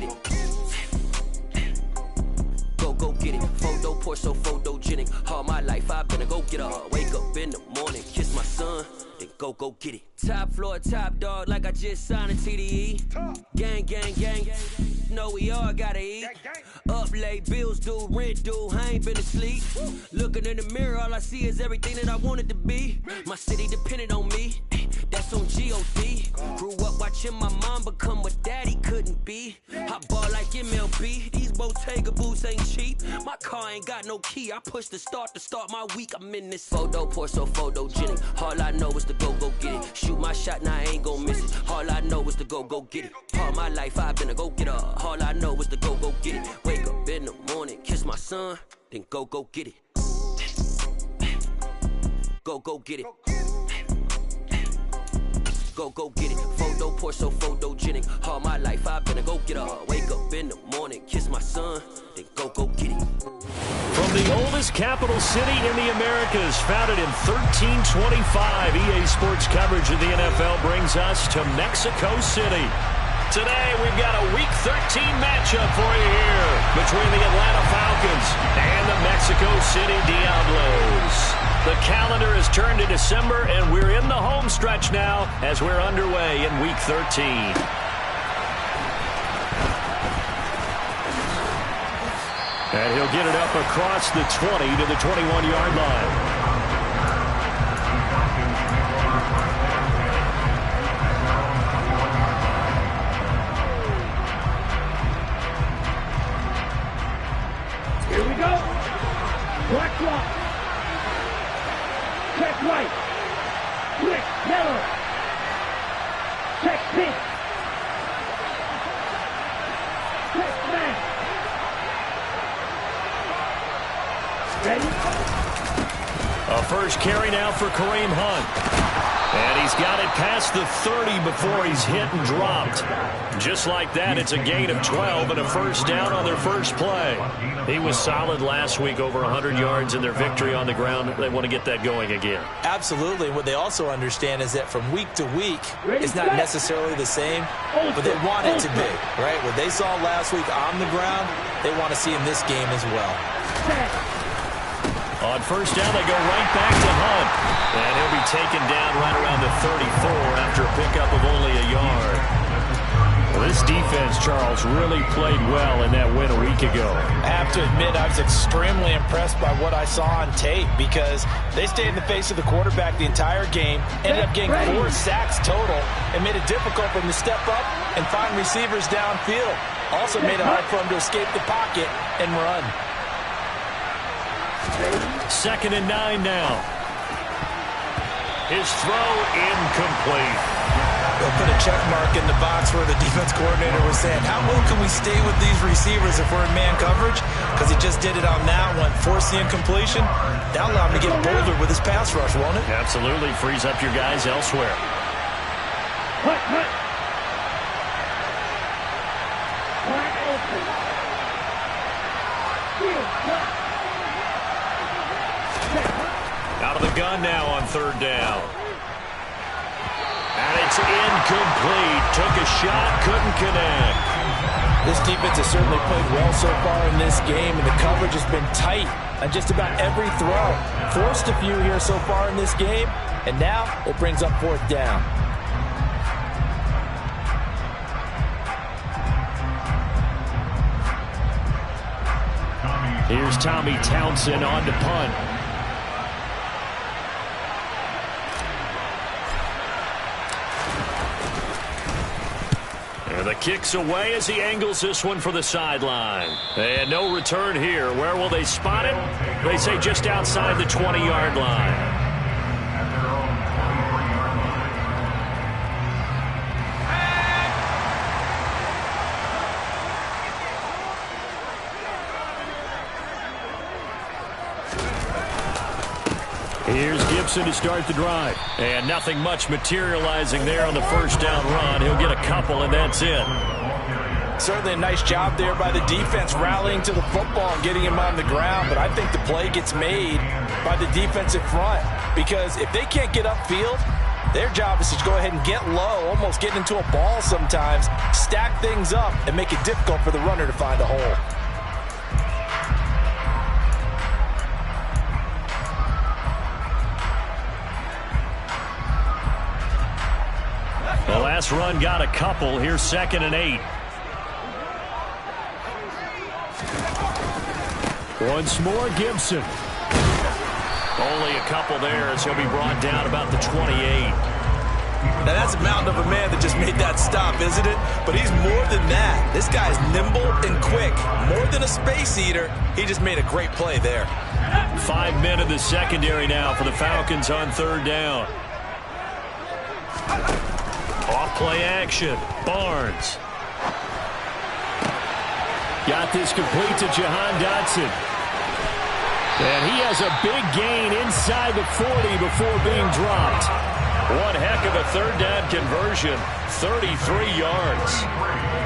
get it. Go get it. Photo poor, so photogenic. All my life I've been a go-getter. Wake up in the morning, kiss my son, then go get it. Top floor, top dog, like I just signed a TDE. Gang, gang, gang. Know we all gotta eat. Up late, bills due, rent due, I ain't been asleep. Looking in the mirror, all I see is everything that I wanted to be. My city depended on me, that's on G.O.D. Grew up watching my mom become what daddy couldn't be. I ball like MLB, these Bottega boots ain't cheap. My car ain't got no key, I push the start to start my week. I'm in this photo poor, so photogenic. All I know is to go get it. Shoot my shot, now I ain't gon' miss it. All I know is to go get it. All my life I've been a go-getter. All I know is to go get it. Wake up in the morning, kiss my son, then go get it. Go get it. Go get it. Photo poor, so photogenic. All my life I've been a go-getter. Wake up in the morning, kiss my son, then go get it. From the oldest capital city in the Americas, founded in 1325, EA Sports coverage of the NFL brings us to Mexico City. Today, we've got a Week 13 matchup for you here between the Atlanta Falcons and the Mexico City Diablos. The calendar has turned to December, and we're in the home stretch now as we're underway in Week 13. And he'll get it up across the 20 to the 21-yard line. Here we go. Black block. Check right. Quick, yellow. Check pink. Check man. Ready? A first carry now for Kareem Hunt. And he's got it past the 30 before he's hit and dropped. Just like that, it's a gain of 12 and a first down on their first play. He was solid last week, over 100 yards in their victory on the ground. They want to get that going again. Absolutely. What they also understand is that from week to week, it's not necessarily the same, but they want it to be, right? What they saw last week on the ground, they want to see in this game as well. On first down, they go right back to Hunt. And he'll be taken down right around the 34 after a pickup of only a yard. Well, this defense, Charles, really played well in that win a week ago. I have to admit, I was extremely impressed by what I saw on tape because they stayed in the face of the quarterback the entire game, ended up getting 4 sacks total, and made it difficult for him to step up and find receivers downfield. Also made it hard for him to escape the pocket and run. 2nd and 9 now. His throw incomplete. They'll put a check mark in the box where the defense coordinator was saying, how well can we stay with these receivers if we're in man coverage? Because he just did it on that one, forced the incompletion. That'll allow him to get bolder with his pass rush, won't it? Absolutely. Frees up your guys elsewhere. Out of the gun now on 3rd down. And it's incomplete. Took a shot, couldn't connect. This defense has certainly played well so far in this game, and the coverage has been tight on just about every throw. Forced a few here so far in this game, and now it brings up 4th down. Here's Tommy Townsend on to punt. And the kick's away as he angles this one for the sideline. And no return here. Where will they spot it? They say just outside the 20-yard line. Here's Gibson to start the drive. And nothing much materializing there on the first down run. He'll get a couple, and that's it. Certainly a nice job there by the defense rallying to the football and getting him on the ground. But I think the play gets made by the defensive front. Because if they can't get upfield, Their job is to go ahead and get low, almost get into a ball sometimes, stack things up, and make it difficult for the runner to find a hole. The last run got a couple. Here's 2nd and 8. Once more, Gibson. Only a couple there as he'll be brought down about the 28. Now that's a mountain of a man that just made that stop, isn't it? But he's more than that. This guy's nimble and quick. More than a space eater. He just made a great play there. 5 men in the secondary now for the Falcons on 3rd down. Off-play action. Barnes. Got this complete to Jahan Dotson. And he has a big gain inside the 40 before being dropped. One heck of a 3rd down conversion. 33 yards.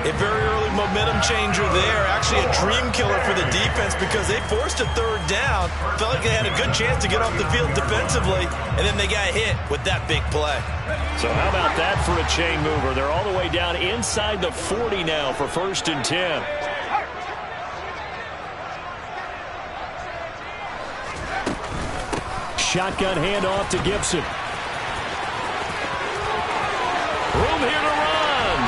A very early momentum changer there. Actually a dream killer for the defense because they forced a 3rd down. Felt like they had a good chance to get off the field defensively. And then they got hit with that big play. So how about that for a chain mover? They're all the way down inside the 40 now for 1st and 10. Shotgun handoff to Gibson. Room here to run.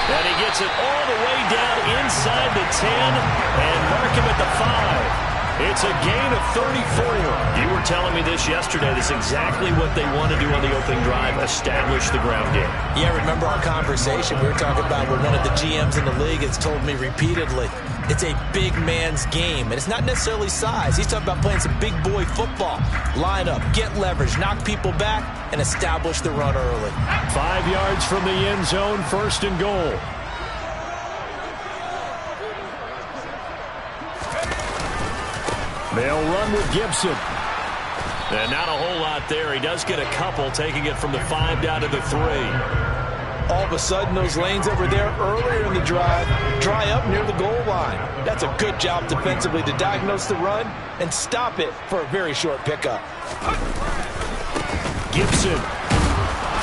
And he gets it all the way down inside the 10 and mark him at the 5. It's a gain of 34. You were telling me this yesterday. This is exactly what they want to do on the opening drive, establish the ground game. Yeah, remember our conversation? We were talking about what one of the GMs in the league has told me repeatedly. It's a big man's game, and it's not necessarily size. He's talking about playing some big boy football. Line up, get leverage, knock people back, and establish the run early. 5 yards from the end zone, 1st and goal. They'll run with Gibson. And not a whole lot there. He does get a couple, taking it from the 5 down to the 3. All of a sudden, those lanes over there earlier in the drive dry up near the goal line. That's a good job defensively to diagnose the run and stop it for a very short pickup. Gibson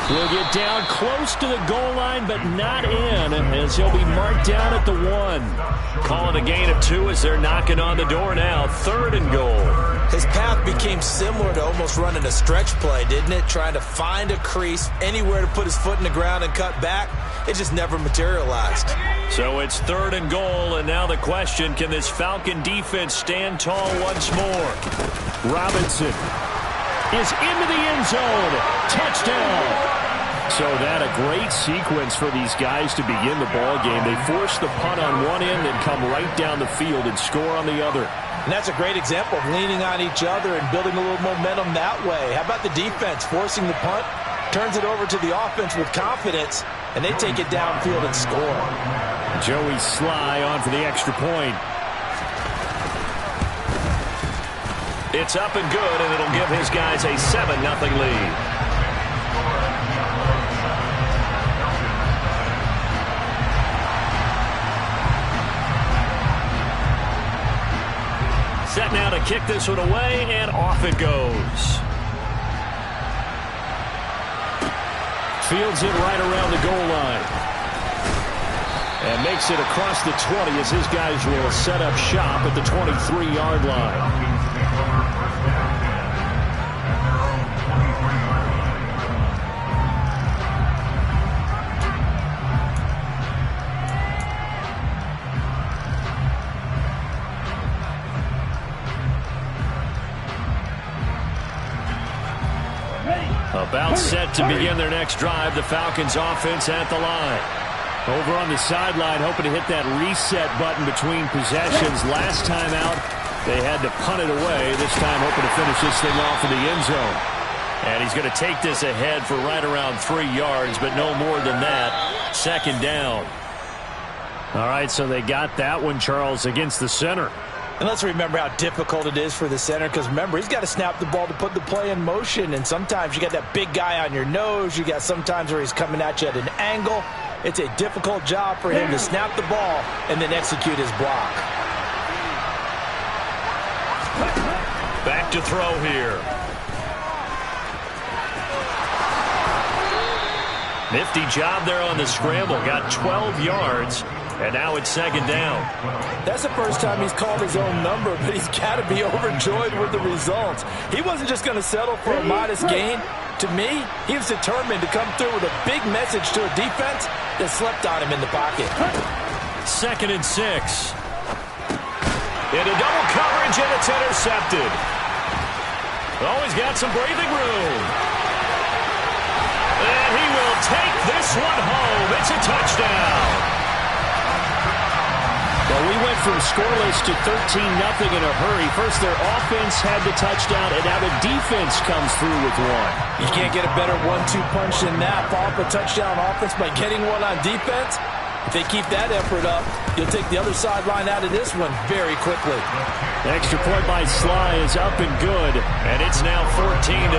will get down close to the goal line, but not in, as he'll be marked down at the 1. Calling a gain of 2 as they're knocking on the door now. 3rd and goal. His path became similar to almost running a stretch play, didn't it? Trying to find a crease, anywhere to put his foot in the ground and cut back. It just never materialized. So it's 3rd and goal, and now the question, can this Falcon defense stand tall once more? Robinson is into the end zone. Touchdown. So that a great sequence for these guys to begin the ball game. They force the punt on one end and come right down the field and score on the other. And that's a great example of leaning on each other and building a little momentum that way. How about the defense forcing the punt, turns it over to the offense with confidence, and they take it downfield and score. Joey Sly on for the extra point. It's up and good, and it'll give his guys a 7-0 lead. Set now to kick this one away, and off it goes. Fields it right around the goal line. And makes it across the 20 as his guys will set up shop at the 23-yard line. About set to begin their next drive. The Falcons offense at the line. Over on the sideline, hoping to hit that reset button between possessions. Last time out, they had to punt it away. This time hoping to finish this thing off in the end zone. And he's going to take this ahead for right around 3 yards, but no more than that. 2nd down. All right, so they got that one, Charles, against the center. And let's remember how difficult it is for the center, because remember, he's got to snap the ball to put the play in motion, and sometimes you got that big guy on your nose. You got sometimes where he's coming at you at an angle. It's a difficult job for him to snap the ball and then execute his block. Back to throw here. Nifty job there on the scramble. Got 12 yards, and now it's second down. That's the first time he's called his own number, but he's got to be overjoyed with the results. He wasn't just going to settle for a modest gain. To me, he was determined to come through with a big message to a defense that slept on him in the pocket. 2nd and 6. Into double coverage, and it's intercepted. Oh, he's got some breathing room. And he will take this one home. It's a touchdown. Well, we went from scoreless to 13-0 in a hurry. First, their offense had the touchdown, and now the defense comes through with one. You can't get a better 1-2 punch than that. Follow up a touchdown offense by getting one on defense. If they keep that effort up, you'll take the other sideline out of this one very quickly. The extra point by Sly is up and good, and it's now 14-0.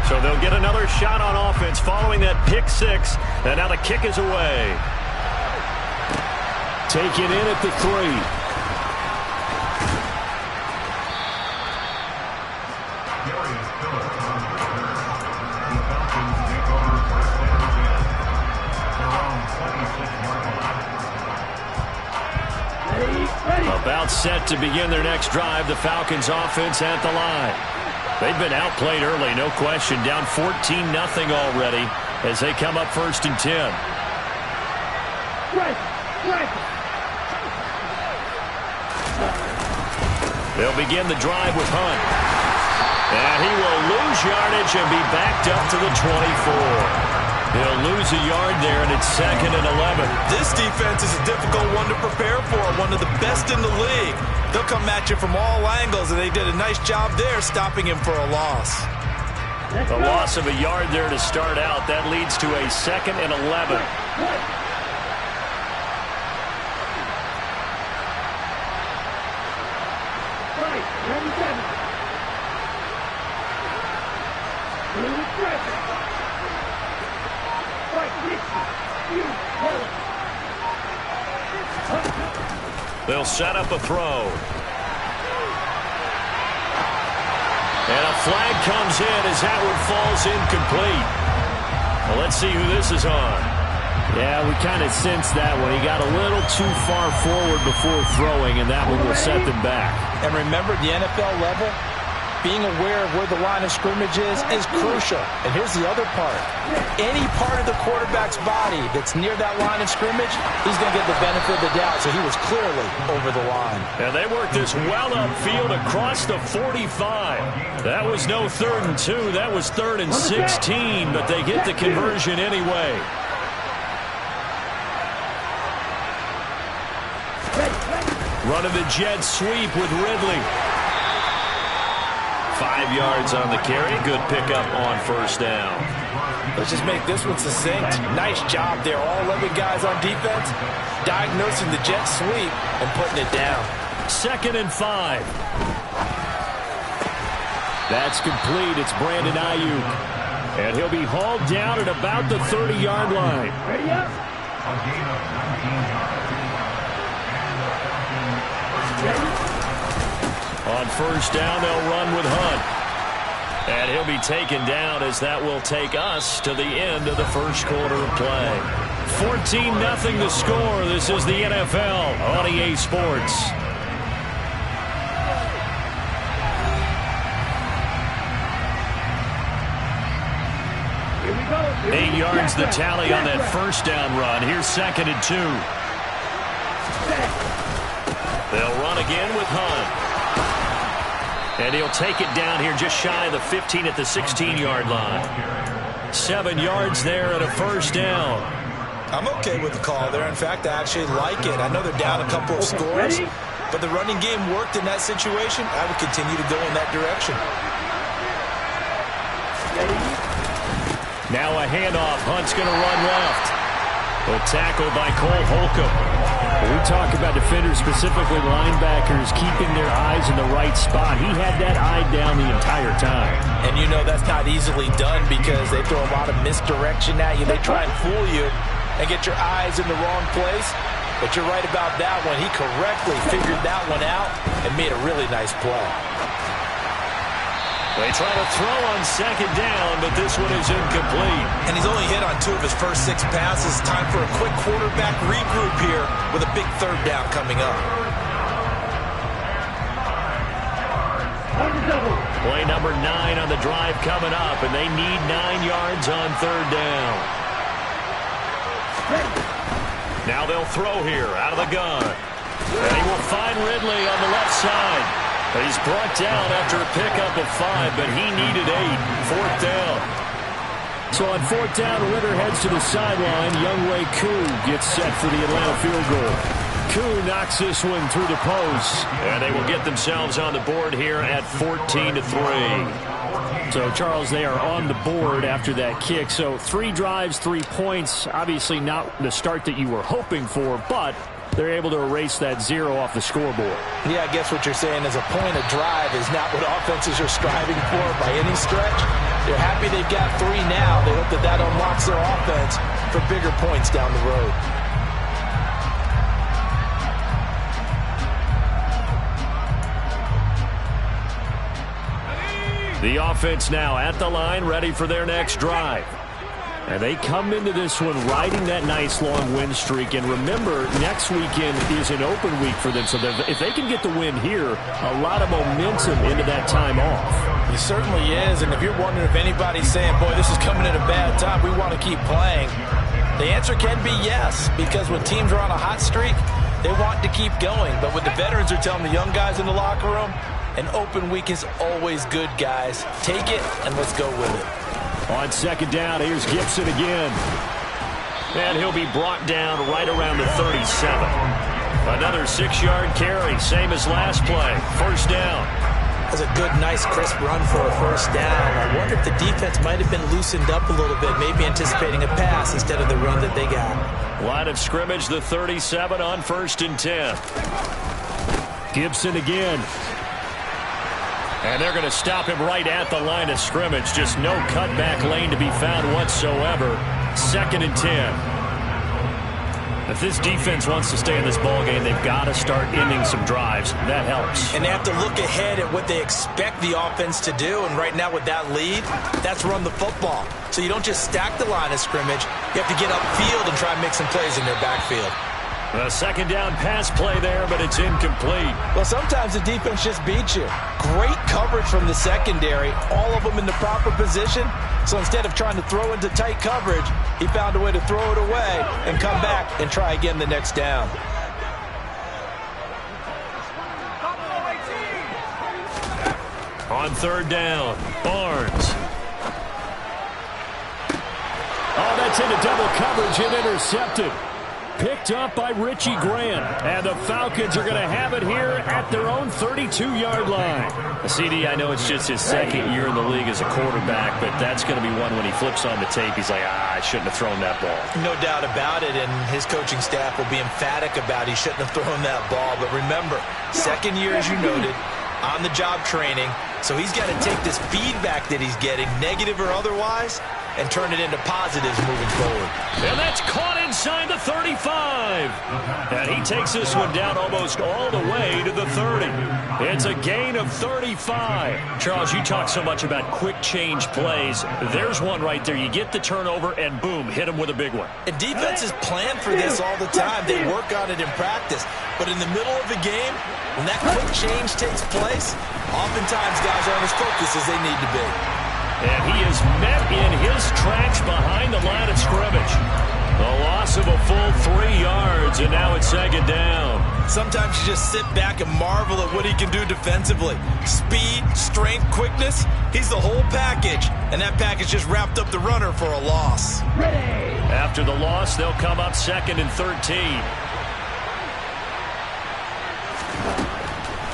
So they'll get another shot on offense following that pick 6, and now the kick is away. Taken in at the 3. About set to begin their next drive, the Falcons offense at the line. They've been outplayed early, no question. Down 14-0 already as they come up 1st and 10. They'll begin the drive with Hunt. And he will lose yardage and be backed up to the 24. He'll lose a yard there, and it's 2nd and 11. This defense is a difficult one to prepare for, one of the best in the league. They'll come at you from all angles, and they did a nice job there stopping him for a loss. A loss of a yard there to start out. That leads to a 2nd and 11. They'll set up a throw. And a flag comes in as that one falls incomplete. Well, let's see who this is on. Yeah, we kind of sensed that one. He got a little too far forward before throwing, and that one will set them back. And remember, the NFL level, being aware of where the line of scrimmage is crucial. And here's the other part. Any part of the quarterback's body that's near that line of scrimmage, he's going to get the benefit of the doubt. So he was clearly over the line. And they worked this well upfield across the 45. That was no 3rd and 2. That was 3rd and 16, but they get the conversion anyway. Running the jet sweep with Ridley. 5 yards on the carry. Good pickup on 1st down. Let's just make this one succinct. Nice job there. All 11 guys on defense diagnosing the jet sweep and putting it down. 2nd and 5. That's complete. It's Brandon Ayuk. And he'll be hauled down at about the 30-yard line. Ready up. On 1st down, they'll run with Hunt. And he'll be taken down as that will take us to the end of the 1st quarter of play. 14-0 the score. This is the NFL on EA Sports. 8 yards the tally on that 1st down run. Here's 2nd and 2. They'll run again with Hunt. And he'll take it down here just shy of the 15 at the 16-yard line. 7 yards there and a 1st down. I'm okay with the call there. In fact, I actually like it. I know they're down a couple of scores, but the running game worked in that situation. I would continue to go in that direction. Now a handoff. Hunt's going to run left. A tackle by Cole Holcomb. When we talk about defenders, specifically linebackers, keeping their eyes in the right spot, he had that eye down the entire time. And you know that's not easily done because they throw a lot of misdirection at you. They try and fool you and get your eyes in the wrong place. But you're right about that one. He correctly figured that one out and made a really nice play. They try to throw on second down, but this one is incomplete. And he's only hit on 2 of his first 6 passes. Time for a quick quarterback regroup here with a big third down coming up. Play number 9 on the drive coming up, and they need 9 yards on third down. Now they'll throw here out of the gun. And he will find Ridley on the left side. He's brought down after a pickup of 5, but he needed 8. Fourth down. So on fourth down, Ritter heads to the sideline. Younghoe Koo gets set for the Atlanta field goal. Koo knocks this one through the post. And they will get themselves on the board here at 14-3. So, Charles, they are on the board after that kick. So 3 drives, 3 points. Obviously not the start that you were hoping for, but they're able to erase that 0 off the scoreboard. Yeah, I guess what you're saying is a point of drive is not what offenses are striving for by any stretch. They're happy they've got 3 now. They hope that that unlocks their offense for bigger points down the road. The offense now at the line, ready for their next drive. And they come into this one riding that nice long win streak. And remember, next weekend is an open week for them. So if they can get the win here, a lot of momentum into that time off. It certainly is. And if you're wondering if anybody's saying, boy, this is coming at a bad time, we want to keep playing, the answer can be yes. Because when teams are on a hot streak, they want to keep going. But what the veterans are telling the young guys in the locker room, an open week is always good, guys. Take it and let's go with it. On second down, here's Gibson again. And he'll be brought down right around the 37. Another 6-yard carry, same as last play. First down. That's a good, nice, crisp run for a first down. I wonder if the defense might have been loosened up a little bit, maybe anticipating a pass instead of the run that they got. Line of scrimmage, the 37 on 1st and 10. Gibson again. And they're going to stop him right at the line of scrimmage. Just no cutback lane to be found whatsoever. 2nd and 10. If this defense wants to stay in this ballgame, they've got to start ending some drives. That helps. And they have to look ahead at what they expect the offense to do. And right now with that lead, that's run the football. So you don't just stack the line of scrimmage. You have to get upfield and try and make some plays in their backfield. A second down pass play there, but it's incomplete. Well, sometimes the defense just beats you. Great coverage from the secondary, all of them in the proper position. So instead of trying to throw into tight coverage, he found a way to throw it away and come back and try again the next down. On third down, Barnes. Oh, that's into double coverage and intercepted. Picked up by Richie Grant. And the Falcons are going to have it here at their own 32-yard line. CD, I know it's just his 2nd year in the league as a quarterback, but that's going to be one when he flips on the tape, he's like, I shouldn't have thrown that ball. No doubt about it, and his coaching staff will be emphatic about he shouldn't have thrown that ball. But remember, 2nd year, as you noted, on-the-job training, so he's got to take this feedback that he's getting, negative or otherwise, and turn it into positives moving forward. And that's caught inside the 35. And he takes this one down almost all the way to the 30. It's a gain of 35. Charles, you talk so much about quick change plays. There's one right there. You get the turnover, and boom, hit him with a big one. And defenses plan for this all the time. They work on it in practice. But in the middle of the game, when that quick change takes place, oftentimes guys aren't as focused as they need to be. And he is met in his tracks behind the line of scrimmage. A loss of a full 3 yards, and now it's 2nd down. Sometimes you just sit back and marvel at what he can do defensively. Speed, strength, quickness, he's the whole package. And that package just wrapped up the runner for a loss. After the loss, they'll come up 2nd and 13.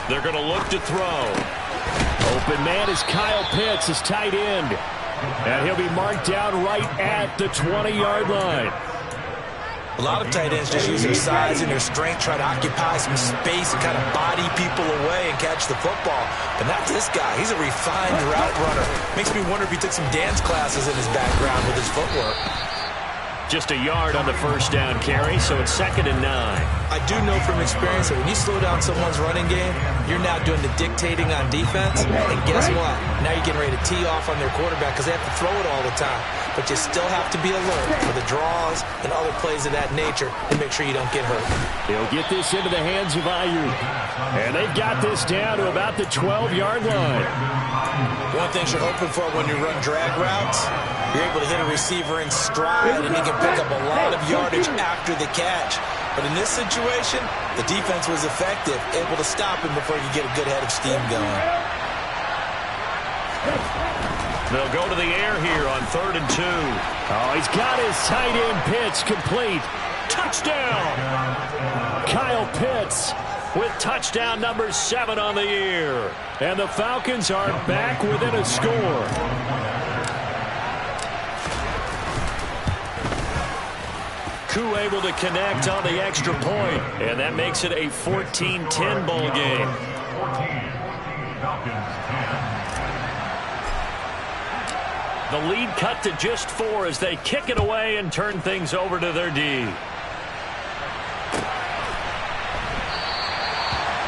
They're going to look to throw. Open man is Kyle Pitts, his tight end. And he'll be marked down right at the 20-yard line. A lot of tight ends just use their size and their strength, try to occupy some space and kind of body people away and catch the football. But not this guy. He's a refined route runner. Makes me wonder if he took some dance classes in his background with his footwork. Just a yard on the first down carry, so it's 2nd and 9. I do know from experience that when you slow down someone's running game, you're now doing the dictating on defense. And guess what? Now you're getting ready to tee off on their quarterback because they have to throw it all the time. But you still have to be alert for the draws and other plays of that nature to make sure you don't get hurt. He'll get this into the hands of Ayuk. And they've got this down to about the 12-yard line. One thing you're hoping for when you run drag routes, you're able to hit a receiver in stride and he can pick up a lot of yardage after the catch. But in this situation, the defense was effective, able to stop him before you get a good head of steam going. They'll go to the air here on 3rd and 2. Oh, he's got his tight end Pitts complete. Touchdown! Kyle Pitts with touchdown number 7 on the year. And the Falcons are back within a score. Koo able to connect on the extra point, and that makes it a 14-10 ball game. 14, Falcons 10. The lead cut to just 4 as they kick it away and turn things over to their D.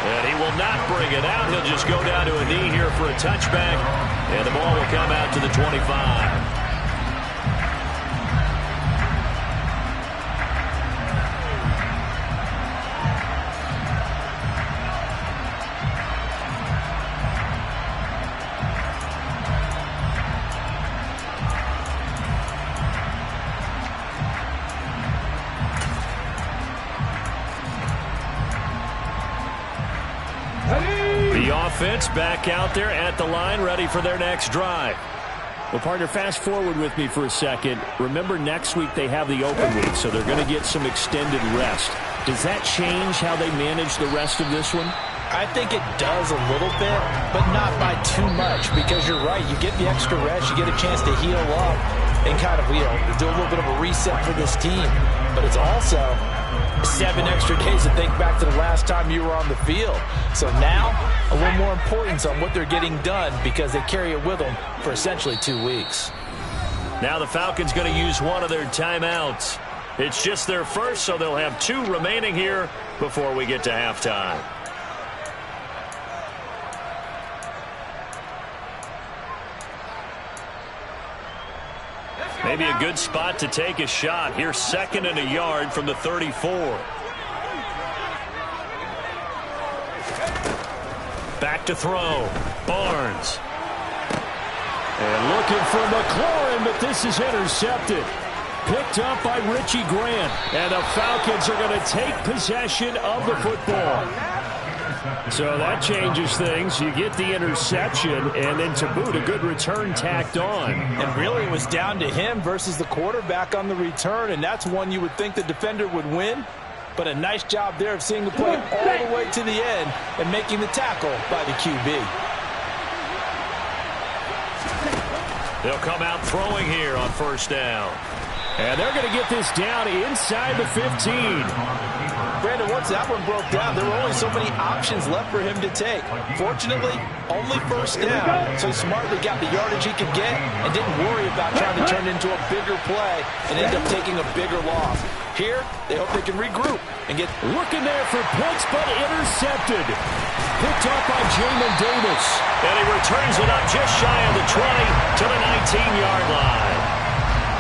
And he will not bring it out. He'll just go down to a knee here for a touchback, and the ball will come out to the 25. The offense back out there at the line, ready for their next drive. Well, partner, fast forward with me for a second. Remember, next week they have the open week, so they're going to get some extended rest. Does that change how they manage the rest of this one? I think it does a little bit, but not by too much, because you're right. You get the extra rest, you get a chance to heal up and kind of, do a little bit of a reset for this team. But it's also 7 extra days to think back to the last time you were on the field. So now, a little more importance on what they're getting done because they carry it with them for essentially 2 weeks. Now the Falcons going to use one of their timeouts. It's just their first, so they'll have 2 remaining here before we get to halftime. Maybe a good spot to take a shot. Here's 2nd and a yard from the 34. Back to throw. Barnes. And looking for McLaurin, but this is intercepted. Picked up by Richie Grant. And the Falcons are going to take possession of the football. So that changes things. You get the interception, and then to boot, a good return tacked on. And really, it was down to him versus the quarterback on the return, and that's one you would think the defender would win. But a nice job there of seeing the play all the way to the end and making the tackle by the QB. They'll come out throwing here on 1st down. And they're going to get this down inside the 15. Brandon, once that one broke down, there were only so many options left for him to take. Fortunately, only 1st down, so he smartly got the yardage he could get and didn't worry about trying to turn it into a bigger play and end up taking a bigger loss. Here, they hope they can regroup and get... Looking there for Pitts, but intercepted. Picked up by Jamin Davis. And he returns it up just shy of the 20 to the 19-yard line.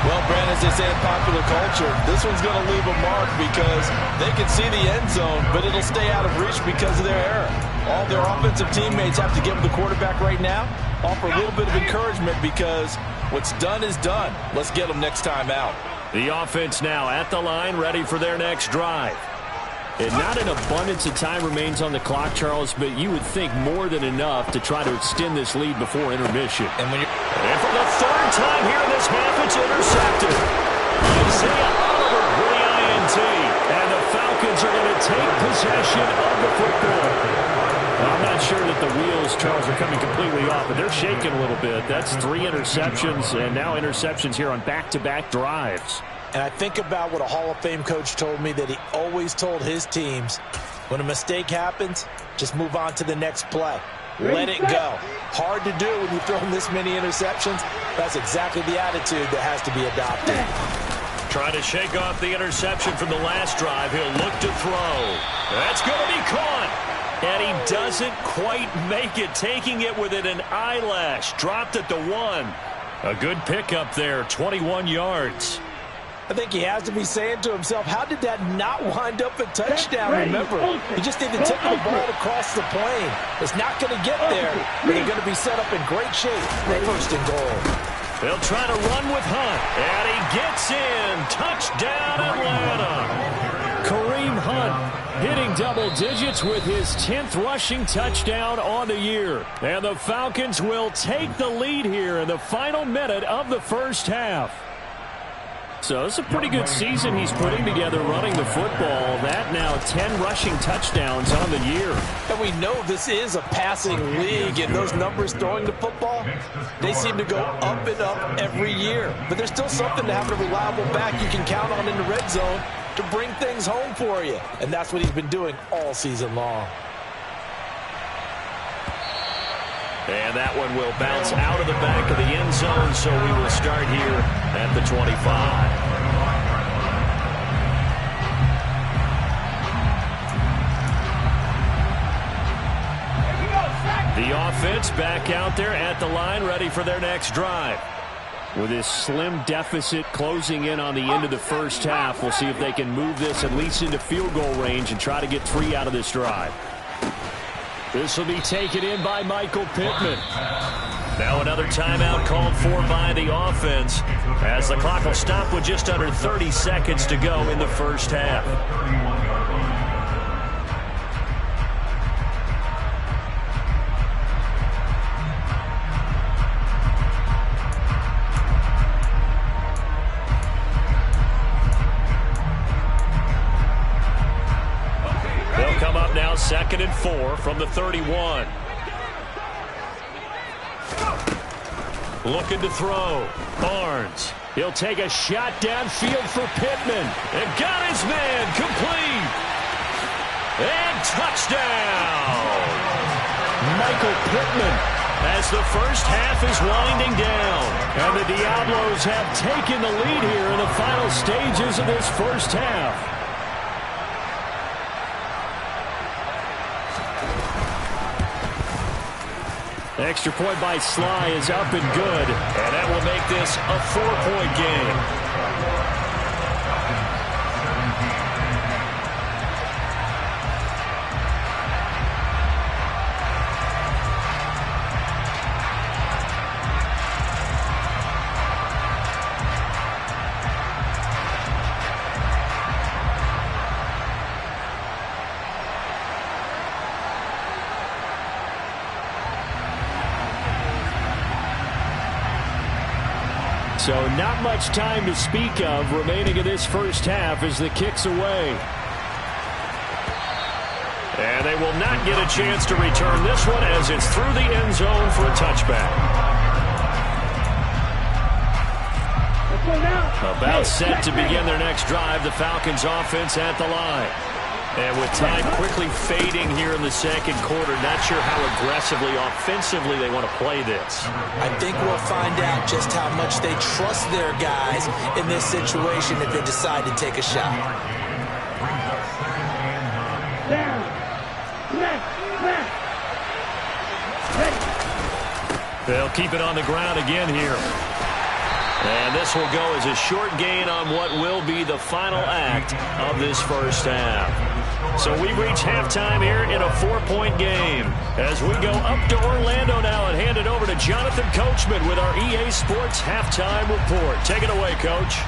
Well, Brandon, as they say in popular culture, this one's going to leave a mark because they can see the end zone, but it'll stay out of reach because of their error. All their offensive teammates have to give the quarterback right now, offer a little bit of encouragement because what's done is done. Let's get them next time out. The offense now at the line, ready for their next drive. And not an abundance of time remains on the clock, Charles, but you would think more than enough to try to extend this lead before intermission. And for the 3rd time here in this half, it's intercepted. Isaiah Oliver with the INT. And the Falcons are going to take possession of the football. I'm not sure that the wheels, Charles, are coming completely off, but they're shaking a little bit. That's 3 interceptions, and now interceptions here on back-to-back drives. And I think about what a Hall of Fame coach told me that he always told his teams, when a mistake happens, just move on to the next play. Let it go. Hard to do when you throw this many interceptions. That's exactly the attitude that has to be adopted. Trying to shake off the interception from the last drive. He'll look to throw. That's going to be caught. And he doesn't quite make it, taking it within an eyelash. Dropped at the 1. A good pickup there, 21 yards. I think he has to be saying to himself, how did that not wind up a touchdown? Remember, you just need to tip the ball across the plane. It's not going to get there, but they're going to be set up in great shape for first and goal. They'll try to run with Hunt, and he gets in. Touchdown, Atlanta. Kareem Hunt hitting double digits with his 10th rushing touchdown on the year. And the Falcons will take the lead here in the final minute of the first half. So it's a pretty good season he's putting together running the football. That now 10 rushing touchdowns on the year. And we know this is a passing league, and those numbers throwing the football, they seem to go up and up every year. But there's still something to having a reliable back you can count on in the red zone to bring things home for you. And that's what he's been doing all season long. And that one will bounce out of the back of the end zone, so we will start here at the 25. The offense back out there at the line, ready for their next drive. With this slim deficit closing in on the end of the first half, we'll see if they can move this at least into field goal range and try to get 3 out of this drive. This will be taken in by Michael Pittman. Now another timeout called for by the offense as the clock will stop with just under 30 seconds to go in the first half. They'll come up now 2nd and 4 from the 31. Looking to throw. Barnes. He'll take a shot downfield for Pittman. And got his man complete. And touchdown. Michael Pittman as the first half is winding down. And the Diablos have taken the lead here in the final stages of this first half. Extra point by Sly is up and good, and that will make this a 4-point game. So not much time to speak of remaining in this first half as the kick's away. And they will not get a chance to return this one as it's through the end zone for a touchback. About set to begin their next drive, the Falcons offense at the line. And with time quickly fading here in the second quarter, not sure how aggressively, offensively they want to play this. I think we'll find out just how much they trust their guys in this situation if they decide to take a shot. They'll keep it on the ground again here. And this will go as a short gain on what will be the final act of this first half. So we reach halftime here in a 4-point game as we go up to Orlando now and hand it over to Jonathan Coachman with our EA Sports Halftime Report. Take it away, Coach.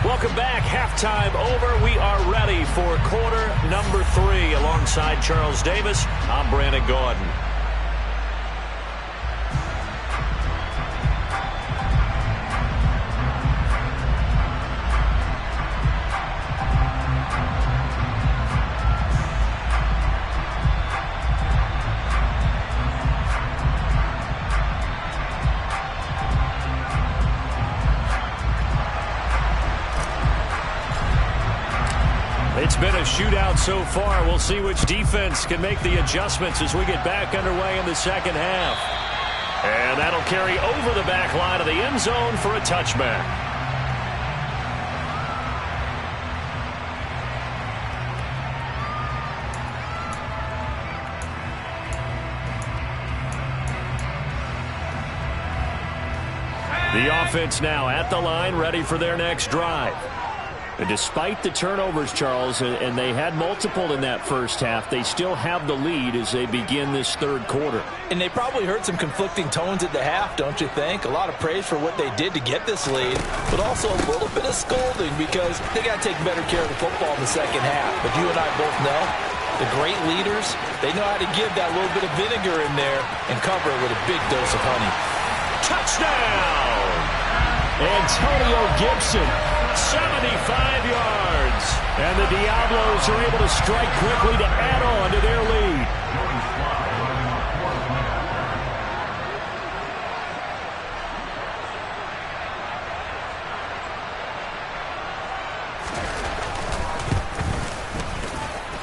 Welcome back. Halftime over. We are ready for quarter number 3 alongside Charles Davis. I'm Brandon Gordon. It's been a shootout so far. We'll see which defense can make the adjustments as we get back underway in the second half. And that'll carry over the back line of the end zone for a touchback. The offense now at the line, ready for their next drive. And despite the turnovers, Charles, and they had multiple in that first half, they still have the lead as they begin this third quarter. And they probably heard some conflicting tones at the half, don't you think? A lot of praise for what they did to get this lead, but also a little bit of scolding because they got to take better care of the football in the second half. But you and I both know the great leaders, they know how to give that little bit of vinegar in there and cover it with a big dose of honey. Touchdown! Antonio Gibson, 75 yards. And the Diablos are able to strike quickly to add on to their lead.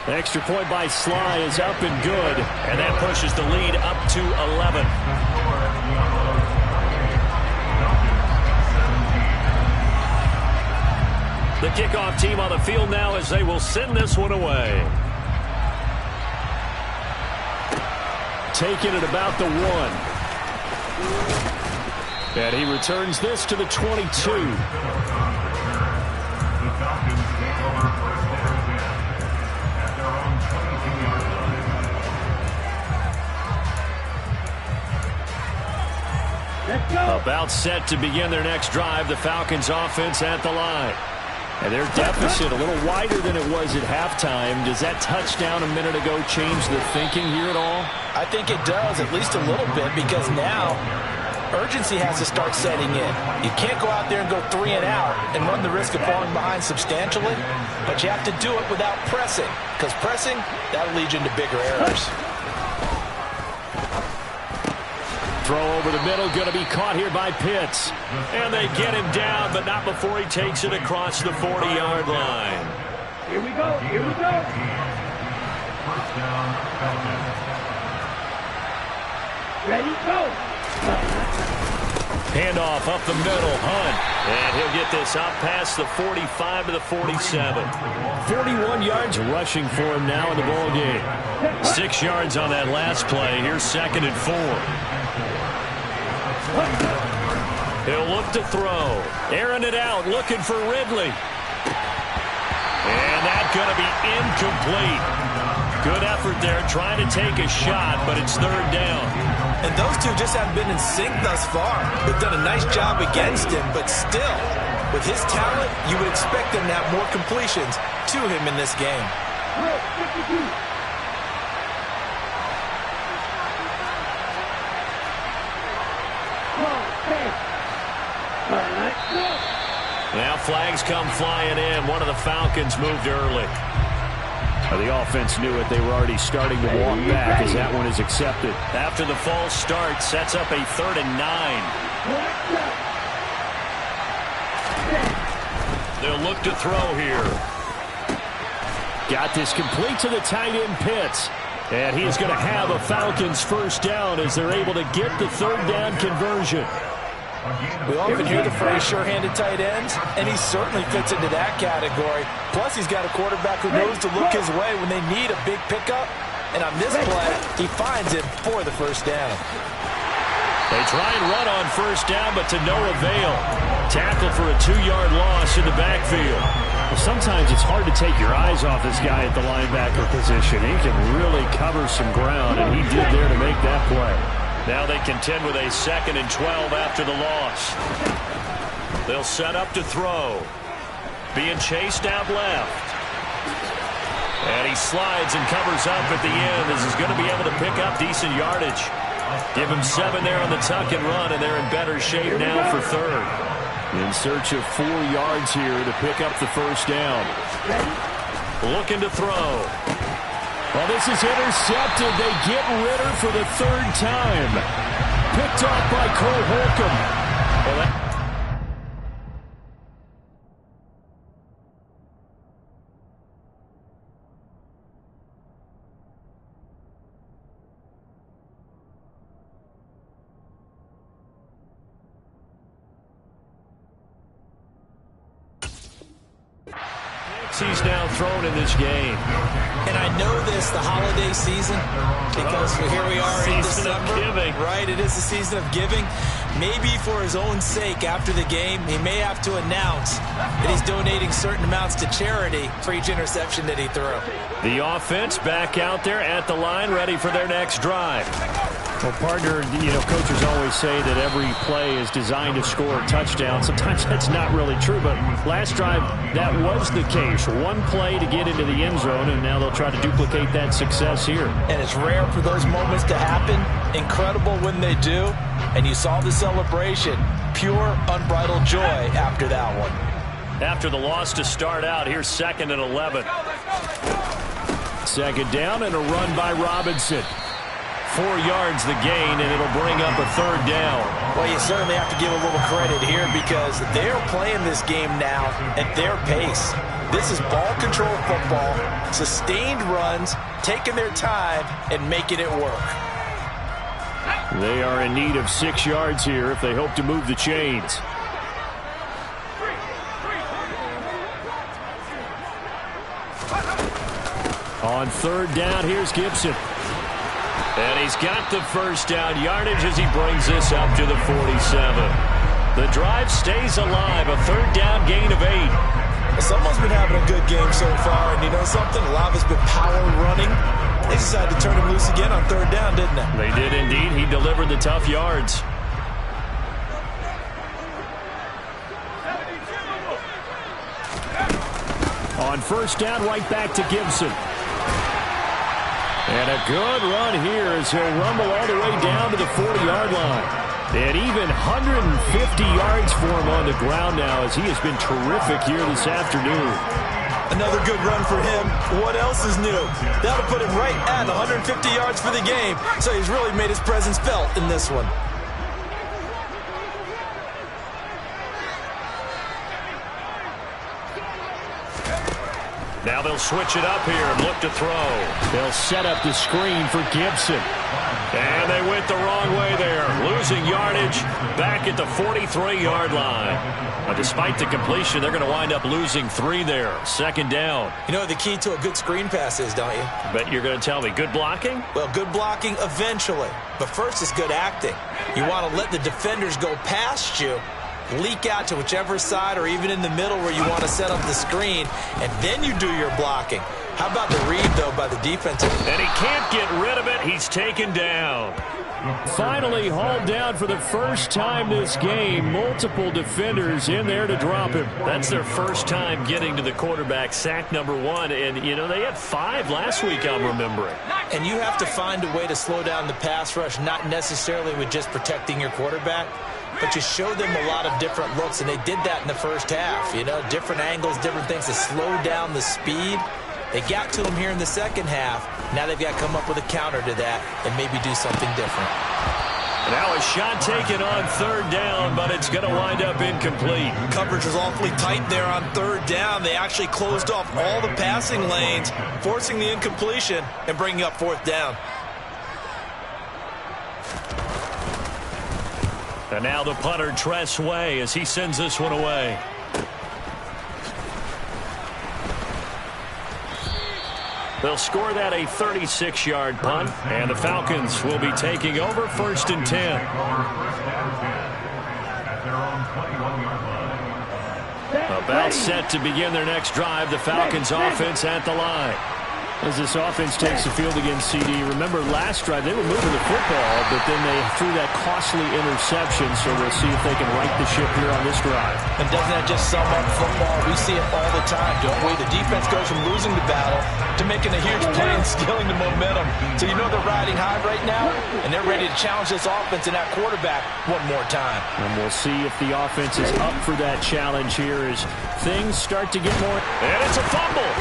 Extra point by Sly is up and good. And that pushes the lead up to 11. The kickoff team on the field now as they will send this one away. Taking it about the 1. And he returns this to the 22. About set to begin their next drive, the Falcons offense at the line. And their deficit a little wider than it was at halftime. Does that touchdown a minute ago change the thinking here at all? I think it does, at least a little bit, because now urgency has to start setting in. You can't go out there and go 3 and out and run the risk of falling behind substantially, but you have to do it without pressing, because pressing, that'll lead you into bigger errors. Throw over the middle, going to be caught here by Pitts. And they get him down, but not before he takes it across the 40-yard line. Here we go, here we go. First down, Falcons. Ready, go. Handoff up the middle, Hunt. And he'll get this out past the 45 to the 47. 41 yards rushing for him now in the ball game. 6 yards on that last play. Here's 2nd and 4. He'll look to throw. Airing it out, looking for Ridley. And that's going to be incomplete. Good effort there, trying to take a shot, but it's 3rd down. And those two just haven't been in sync thus far. They've done a nice job against him, but still, with his talent, you would expect them to have more completions to him in this game. Now flags come flying in. One of the Falcons moved early. The offense knew it. They were already starting to walk back as that one is accepted. After the false start, sets up a 3rd and 9. They'll look to throw here. Got this complete to the tight end Pitts. And he's going to have a Falcons 1st down as they're able to get the 3rd down conversion. We often hear the phrase sure-handed tight ends, and he certainly fits into that category. Plus, he's got a quarterback who knows to look his way when they need a big pickup. And on this play, he finds it for the 1st down. They try and run on 1st down, but to no avail. Tackle for a 2-yard loss in the backfield. Well, sometimes it's hard to take your eyes off this guy at the linebacker position. He can really cover some ground, and he did there to make that play. Now they contend with a 2nd and 12 after the loss. They'll set up to throw. Being chased out left. And he slides and covers up at the end as he's going to be able to pick up decent yardage. Give him 7 there on the tuck and run, and they're in better shape now for 3rd. In search of 4 yards here to pick up the 1st down. Looking to throw. Well, this is intercepted. They get Ritter for the 3rd time. Picked off by Cole Holcomb. Well, that he's now thrown in this game. And I know this, the holiday season, because here we are in December. Season of giving. Right, it is the season of giving. Maybe for his own sake, after the game, he may have to announce that he's donating certain amounts to charity for each interception that he threw. The offense back out there at the line, ready for their next drive. Well, partner, coaches always say that every play is designed to score a touchdown. Sometimes that's not really true, but last drive, that was the case. One play to get into the end zone, and now they'll try to duplicate that success here. And it's rare for those moments to happen. Incredible when they do. And you saw the celebration. Pure, unbridled joy after that one. After the loss to start out, here's 2nd and 11. Second down and a run by Robinson. 4 yards the gain, and it'll bring up a 3rd down. Well, you certainly have to give a little credit here because they're playing this game now at their pace. This is ball control football, sustained runs, taking their time, and making it work. They are in need of 6 yards here if they hope to move the chains. On 3rd down, here's Gibson. And he's got the first down yardage as he brings this up to the 47. The drive stays alive, a 3rd down gain of 8. Someone's been having a good game so far, and you know something? A lot of it's been power running. They decided to turn him loose again on 3rd down, didn't they? They did indeed. He delivered the tough yards. On 1st down, right back to Gibson. And a good run here as he'll rumble all the way down to the 40-yard line. And even 150 yards for him on the ground now as he has been terrific here this afternoon. Another good run for him. What else is new? That'll put him right at 150 yards for the game. So he's really made his presence felt in this one. Now they'll switch it up here and look to throw. They'll set up the screen for Gibson. And they went the wrong way there. Losing yardage back at the 43-yard line. Despite the completion, they're going to wind up losing 3 there. 2nd down. You know what the key to a good screen pass is, don't you? Bet you're going to tell me. Good blocking? Well, good blocking eventually. But first is good acting. You want to let the defenders go past you, leak out to whichever side or even in the middle where you want to set up the screen, and then you do your blocking. How about the read, though, by the defensive? And he can't get rid of it. He's taken down. Finally hauled down for the first time this game. Multiple defenders in there to drop him. That's their first time getting to the quarterback, sack number 1. And, they had 5 last week, I'm remembering. And you have to find a way to slow down the pass rush, not necessarily with just protecting your quarterback, but you show them a lot of different looks, and they did that in the first half. Different angles, different things to slow down the speed. They got to him here in the second half. Now they've got to come up with a counter to that and maybe do something different. Now a shot taken on 3rd down, but it's going to wind up incomplete. Coverage was awfully tight there on 3rd down. They actually closed off all the passing lanes, forcing the incompletion and bringing up 4th down. And now the punter, Tress Way, as he sends this one away. They'll score that a 36-yard punt, and the Falcons will be taking over 1st and 10. About set to begin their next drive, the Falcons offense at the line. As this offense takes the field against CD, remember last drive they were moving the football, but then they threw that costly interception, so we'll see if they can right the ship here on this drive. And doesn't that just sum up football? We see it all the time, don't we? The defense goes from losing the battle to making a huge play and stealing the momentum. So they're riding high right now, and they're ready to challenge this offense and that quarterback one more time. And we'll see if the offense is up for that challenge here as things start to get more. And it's a fumble.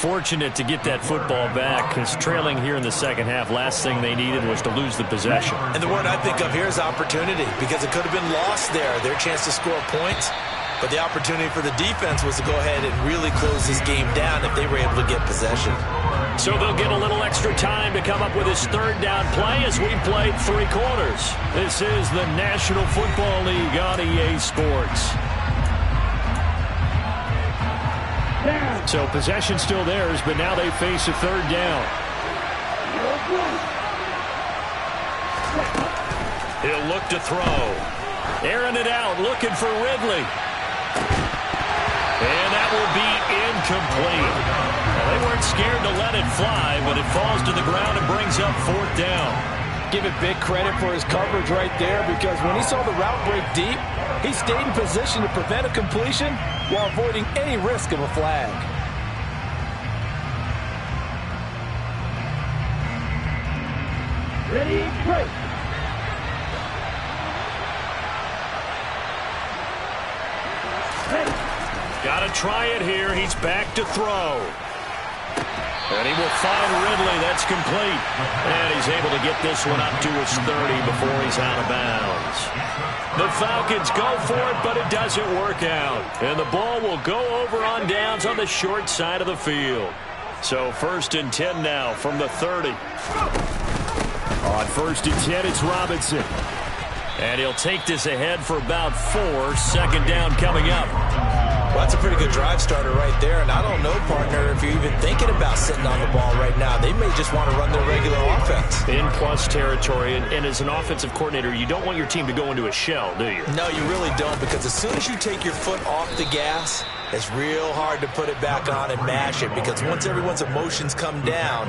Fortunate to get that football back, because trailing here in the second half, last thing they needed was to lose the possession. And the word I think of here is opportunity, because it could have been lost there, their chance to score points. But the opportunity for the defense was to go ahead and really close this game down if they were able to get possession. So they'll get a little extra time to come up with this 3rd down play as we played 3 quarters. This is the National Football League on EA Sports. So possession still theirs, but now they face a third down. He'll look to throw. Airing it out, looking for Ridley. And that will be incomplete. Well, they weren't scared to let it fly, but it falls to the ground and brings up fourth down. Give it big credit for his coverage right there, because when he saw the route break deep, he stayed in position to prevent a completion while avoiding any risk of a flag. Ready, break. Got to try it here. He's back to throw. And he will find Ridley. That's complete. And he's able to get this one up to his 30 before he's out of bounds. The Falcons go for it, but it doesn't work out. And the ball will go over on downs on the short side of the field. So 1st and 10 now from the 30. On 1st and 10, it's Robinson. And he'll take this ahead for about 4. Second down coming up. Well, that's a pretty good drive starter right there. And I don't know, partner, if you're even thinking about sitting on the ball right now. They may just want to run their regular offense. In plus territory. And as an offensive coordinator, you don't want your team to go into a shell, do you? No, you really don't, because as soon as you take your foot off the gas, it's real hard to put it back on and mash it, because once everyone's emotions come down,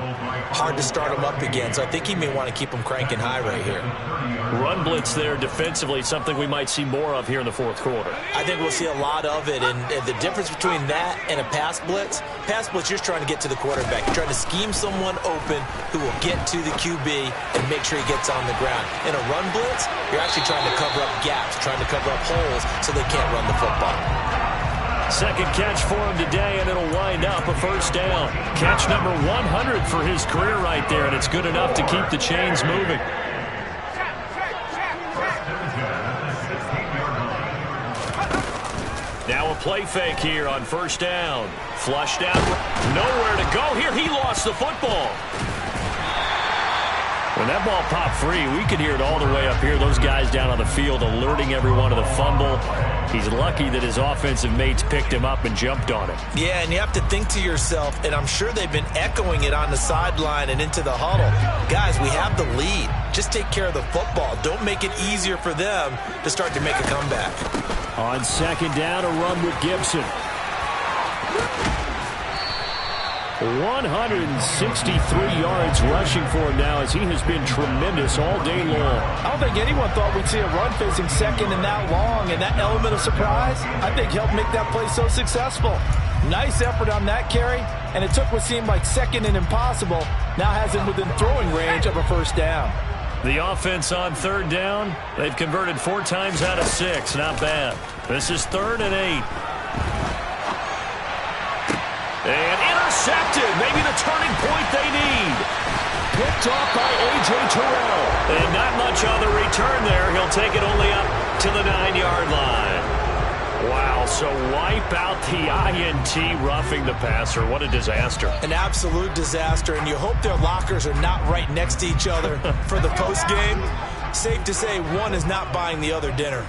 hard to start them up again. So I think he may want to keep them cranking high right here. Run blitz there defensively, something we might see more of here in the fourth quarter. I think we'll see a lot of it, and the difference between that and a pass blitz, you're trying to get to the quarterback. You're trying to scheme someone open who will get to the QB and make sure he gets on the ground. In a run blitz, you're actually trying to cover up gaps, trying to cover up holes so they can't run the football. Second catch for him today, and it'll wind up a first down. Catch number 100 for his career right there, and it's good enough to keep the chains moving. Now a play fake here on first down. Flushed out. Nowhere to go here. He lost the football. When that ball popped free, we could hear it all the way up here. Those guys down on the field alerting everyone to the fumble. He's lucky that his offensive mates picked him up and jumped on him. Yeah, and you have to think to yourself, and I'm sure they've been echoing it on the sideline and into the huddle. Guys, we have the lead. Just take care of the football. Don't make it easier for them to start to make a comeback. On second down, a run with Gibson. 163 yards rushing for him now, as he has been tremendous all day long. I don't think anyone thought we'd see a run facing second and that long, and that element of surprise, I think, helped make that play so successful. Nice effort on that carry, and it took what seemed like second and impossible, now has him within throwing range of a first down. The offense on third down, they've converted 4 times out of 6. Not bad. This is 3rd and 8. And intercepted. Maybe the turning point they need. Picked off by A.J. Terrell. And not much on the return there. He'll take it only up to the 9-yard line. Wow, so wipe out the INT, roughing the passer. What a disaster. An absolute disaster, and you hope their lockers are not right next to each other for the postgame. Safe to say one is not buying the other dinner.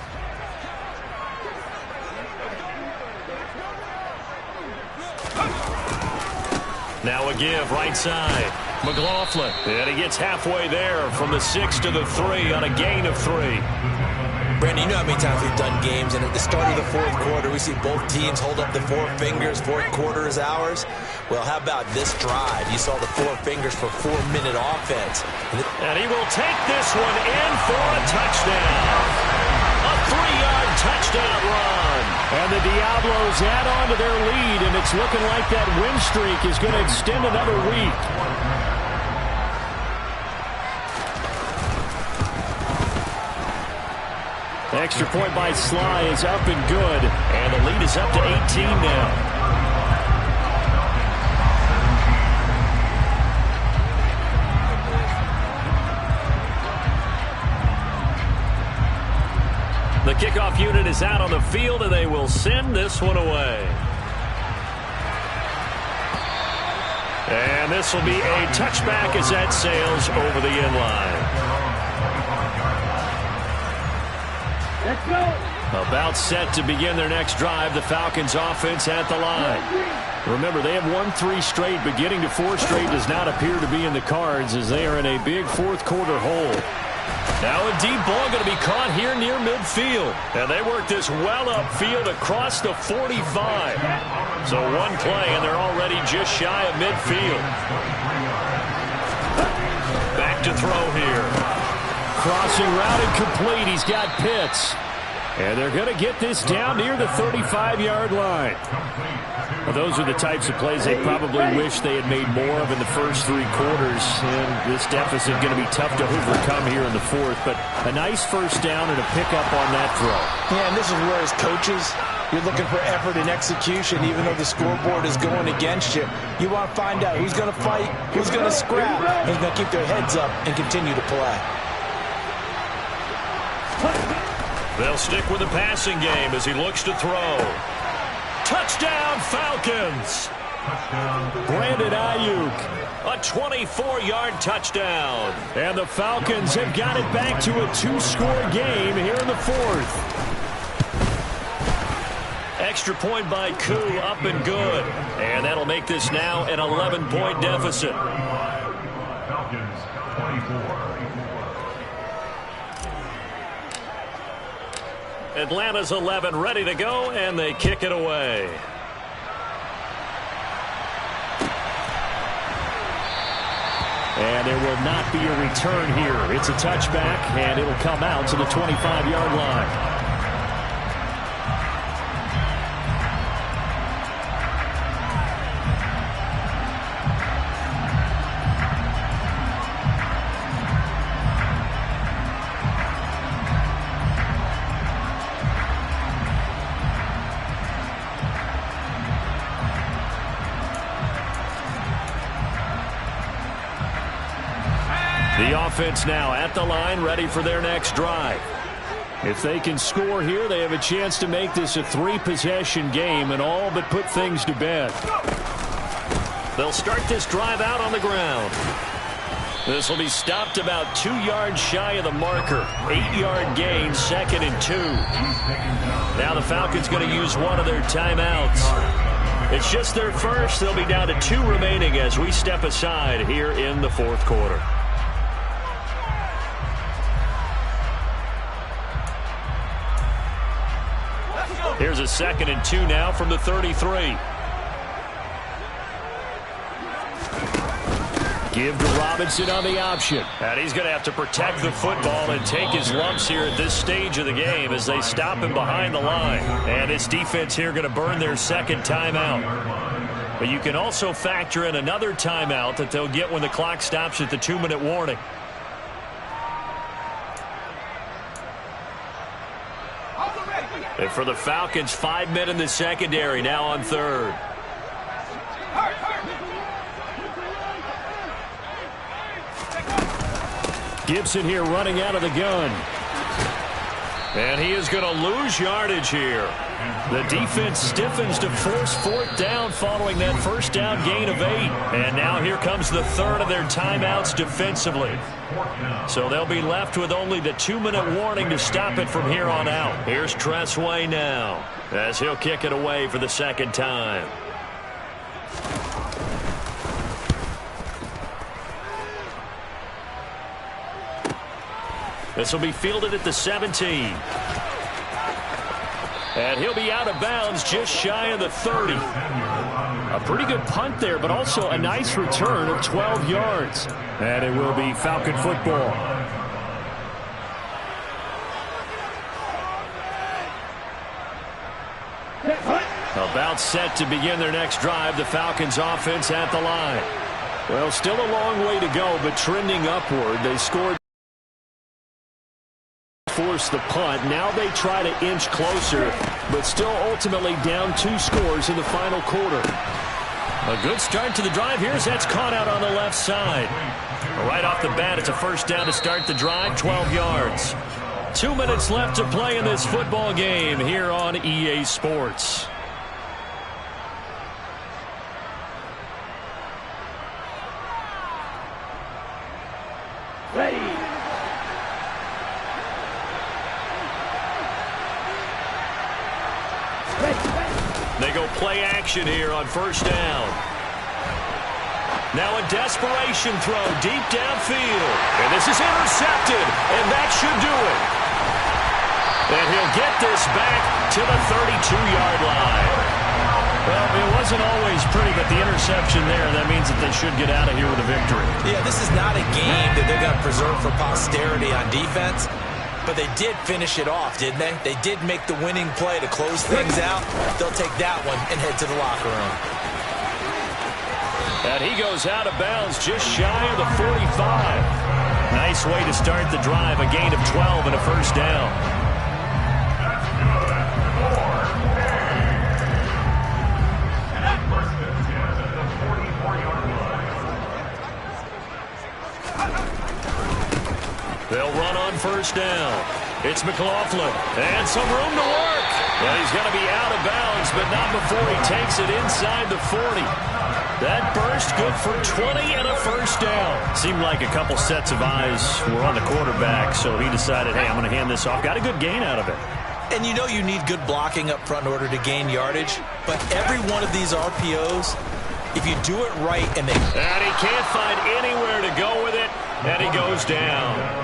Now a give, right side. McLaughlin, and he gets halfway there from the 6 to the 3 on a gain of 3. Brandon, you know how many times we've done games, and at the start of the fourth quarter, we see both teams hold up the 4 fingers, fourth quarter is ours. Well, how about this drive? You saw the 4 fingers for 4-minute offense. And he will take this one in for a touchdown. A 3-yard touchdown run. And the Diablos add on to their lead, and it's looking like that win streak is going to extend another week. Extra point by Sly is up and good, and the lead is up to 18 now. The kickoff unit is out on the field, and they will send this one away. And this will be a touchback as that sails over the end line. Let's go. About set to begin their next drive, the Falcons offense at the line. Remember, they have won 3 straight, but getting to 4 straight does not appear to be in the cards as they are in a big fourth quarter hole. Now a deep ball going to be caught here near midfield. And they work this well upfield across the 45. So one play, and they're already just shy of midfield. Back to throw here. Crossing route and complete. He's got Pitts. And they're going to get this down near the 35-yard line. Well, those are the types of plays they probably wish they had made more of in the first 3 quarters. And this deficit going to be tough to overcome here in the 4th. But a nice first down and a pickup on that throw. Yeah, and this is where, as coaches, you're looking for effort and execution, even though the scoreboard is going against you. You want to find out who's going to fight, who's going to scrap, who's going to keep their heads up and continue to play. They'll stick with the passing game as he looks to throw. Touchdown, Falcons! Brandon Ayuk, a 24-yard touchdown. And the Falcons have got it back to a 2-score game here in the 4th. Extra point by Koo, up and good. And that'll make this now an 11-point deficit. Falcons 24. Atlanta's 11 ready to go, and they kick it away. And there will not be a return here. It's a touchback, and it'll come out to the 25-yard line. The offense now at the line, ready for their next drive. If they can score here, they have a chance to make this a 3-possession game and all but put things to bed. They'll start this drive out on the ground. This will be stopped about 2 yards shy of the marker. 8-yard gain, 2nd and 2. Now the Falcons going to use one of their timeouts. It's just their first. They'll be down to 2 remaining as we step aside here in the 4th quarter. Here's a 2nd and 2 now from the 33. Give to Robinson on the option. And he's going to have to protect the football and take his lumps here at this stage of the game as they stop him behind the line. And this defense here going to burn their 2nd timeout. But you can also factor in another timeout that they'll get when the clock stops at the 2-minute warning. And for the Falcons, 5 men in the secondary now on 3rd. Gibson here running out of the gun. And he is going to lose yardage here. The defense stiffens to force 4th down following that first down gain of 8. And now here comes the 3rd of their timeouts defensively. So they'll be left with only the 2-minute warning to stop it from here on out. Here's Tressway now as he'll kick it away for the 2nd time. This will be fielded at the 17. And he'll be out of bounds just shy of the 30. A pretty good punt there, but also a nice return of 12 yards. And it will be Falcon football. About set to begin their next drive, the Falcons offense at the line. Well, still a long way to go, but trending upward. They scored. Force the punt. Now they try to inch closer, but still ultimately down 2 scores in the final quarter. A good start to the drive here as that's caught out on the left side. Right off the bat, it's a first down to start the drive, 12 yards. 2 minutes left to play in this football game here on EA Sports. They'll play action here on first down. Now a desperation throw deep downfield. And this is intercepted, and that should do it. And he'll get this back to the 32-yard line. Well, it wasn't always pretty, but the interception there, that means that they should get out of here with a victory. Yeah, this is not a game that they're going to preserve for posterity on defense, but they did finish it off, didn't they? They did make the winning play to close things out. They'll take that one and head to the locker room. And he goes out of bounds just shy of the 45. Nice way to start the drive, a gain of 12 and a first down. They'll run on first down. It's McLaughlin, and some room to work. Well, he's going to be out of bounds, but not before he takes it inside the 40. That burst good for 20 and a first down. Seemed like a couple sets of eyes were on the quarterback, so he decided, hey, I'm going to hand this off. Got a good gain out of it. And you know you need good blocking up front in order to gain yardage, but every one of these RPOs, if you do it right and they... And he can't find anywhere to go with it, and he goes down.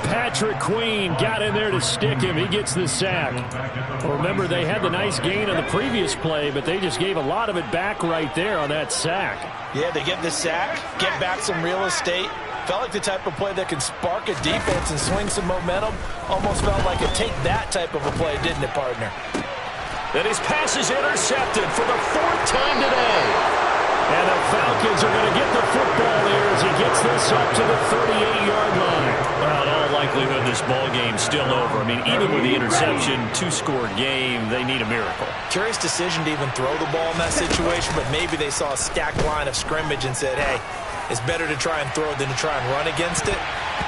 Patrick Queen got in there to stick him. He gets the sack. Well, remember, they had the nice gain on the previous play, but they just gave a lot of it back right there on that sack. Yeah, they get the sack, get back some real estate. Felt like the type of play that can spark a defense and swing some momentum. Almost felt like a take that type of a play, didn't it, partner? And his pass is intercepted for the 4th time today. And the Falcons are going to get the football here as he gets this up to the 38-yard line. Well, in all likelihood, this ball game's still over. I mean, even with the interception, 2-score game, they need a miracle. Curious decision to even throw the ball in that situation, but maybe they saw a stacked line of scrimmage and said, hey, it's better to try and throw than to try and run against it.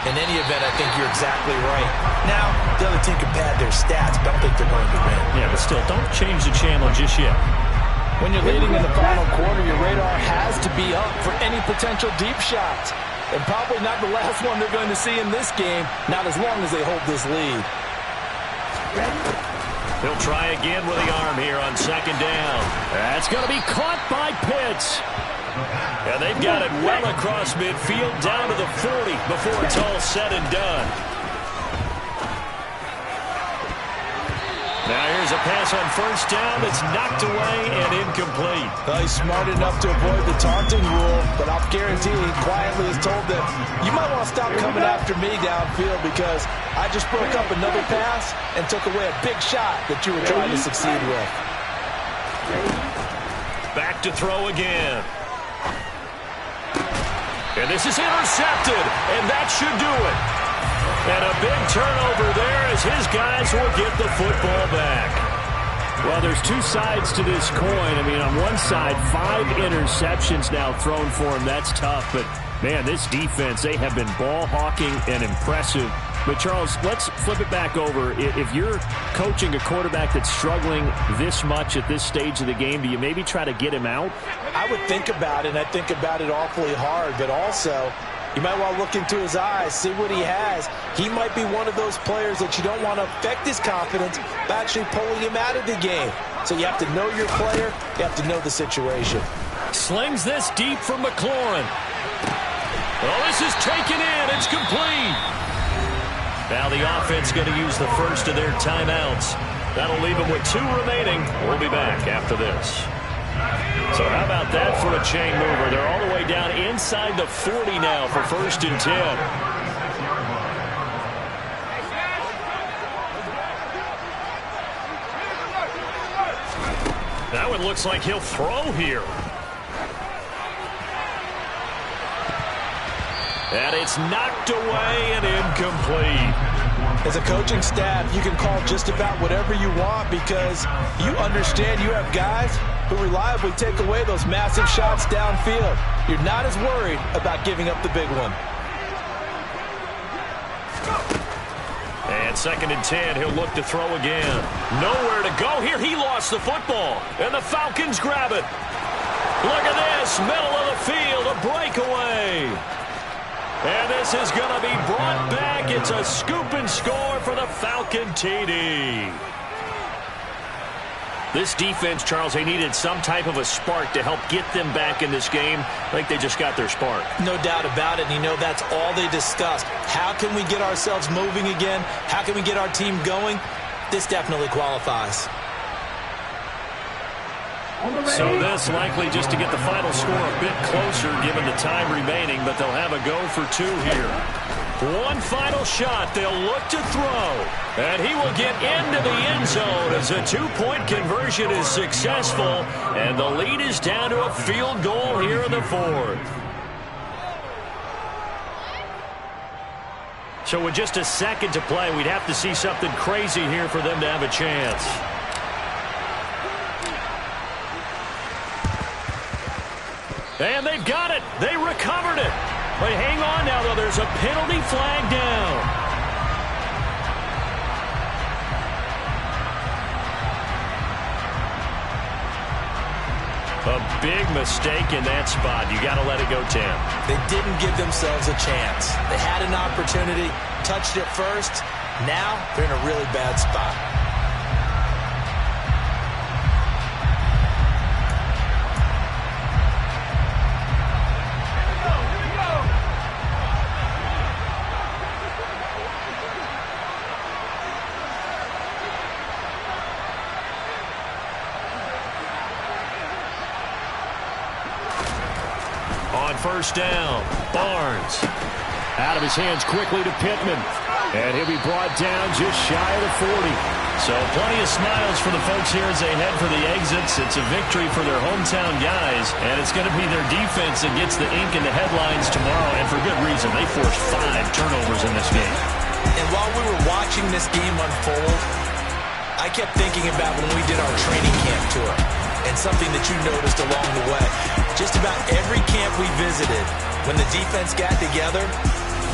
In any event, I think you're exactly right. Now, the other team can pad their stats, but I don't think they're going to win. Yeah, but still, don't change the channel just yet. When you're leading in the final quarter, your radar has to be up for any potential deep shots. And probably not the last one they're going to see in this game, not as long as they hold this lead. He'll try again with the arm here on second down. That's going to be caught by Pitts. And they've got it well across midfield down to the 40 before it's all said and done. Now here's a pass on first down that's knocked away and incomplete. Well, he's smart enough to avoid the taunting rule, but I'll guarantee he quietly has told them, you might want to stop coming after me downfield because I just broke up another pass and took away a big shot that you were trying to succeed with. Back to throw again. And this is intercepted, and that should do it. And a big turnover there as his guys will get the football back. Well, there's two sides to this coin. I mean, on one side, 5 interceptions now thrown for him. That's tough. But, man, this defense, they have been ball hawking and impressive. But, Charles, let's flip it back over. If you're coaching a quarterback that's struggling this much at this stage of the game, do you maybe try to get him out? I would think about it, and I think about it awfully hard. But also, you might want to look into his eyes, see what he has. He might be one of those players that you don't want to affect his confidence by actually pulling him out of the game. So you have to know your player. You have to know the situation. Slings this deep for McLaurin. Oh, this is taken in. It's complete. Now the offense going to use the first of their timeouts. That'll leave them with 2 remaining. We'll be back after this. So how about that for a chain mover? They're all the way down inside the 40 now for 1st and 10. That one looks like he'll throw here. And it's knocked away and incomplete. As a coaching staff, you can call just about whatever you want because you understand you have guys who reliably take away those massive shots downfield. You're not as worried about giving up the big one. And 2nd and 10, he'll look to throw again. Nowhere to go here. He lost the football, and the Falcons grab it. Look at this, middle of the field, a breakaway. And this is going to be brought back. It's a scoop and score for the Falcon TD. This defense, Charles, they needed some type of a spark to help get them back in this game. I think they just got their spark. No doubt about it. And, that's all they discussed. How can we get ourselves moving again? How can we get our team going? This definitely qualifies. So this likely just to get the final score a bit closer given the time remaining, but they'll have a go for 2 here. One final shot. They'll look to throw. And he will get into the end zone as a 2-point conversion is successful. And the lead is down to a field goal here in the 4th. So with just a second to play, we'd have to see something crazy here for them to have a chance. And they've got it. They recovered it. But hang on now, though. There's a penalty flag down. A big mistake in that spot. You got to let it go, Tim. They didn't give themselves a chance. They had an opportunity, touched it first. Now they're in a really bad spot. First down, Barnes. Out of his hands quickly to Pittman. And he'll be brought down just shy of the 40. So plenty of smiles for the folks here as they head for the exits. It's a victory for their hometown guys, and it's going to be their defense that gets the ink in the headlines tomorrow, and for good reason. They forced 5 turnovers in this game. And while we were watching this game unfold, I kept thinking about when we did our training camp tour and something that you noticed along the way. Just about every camp we visited, when the defense got together,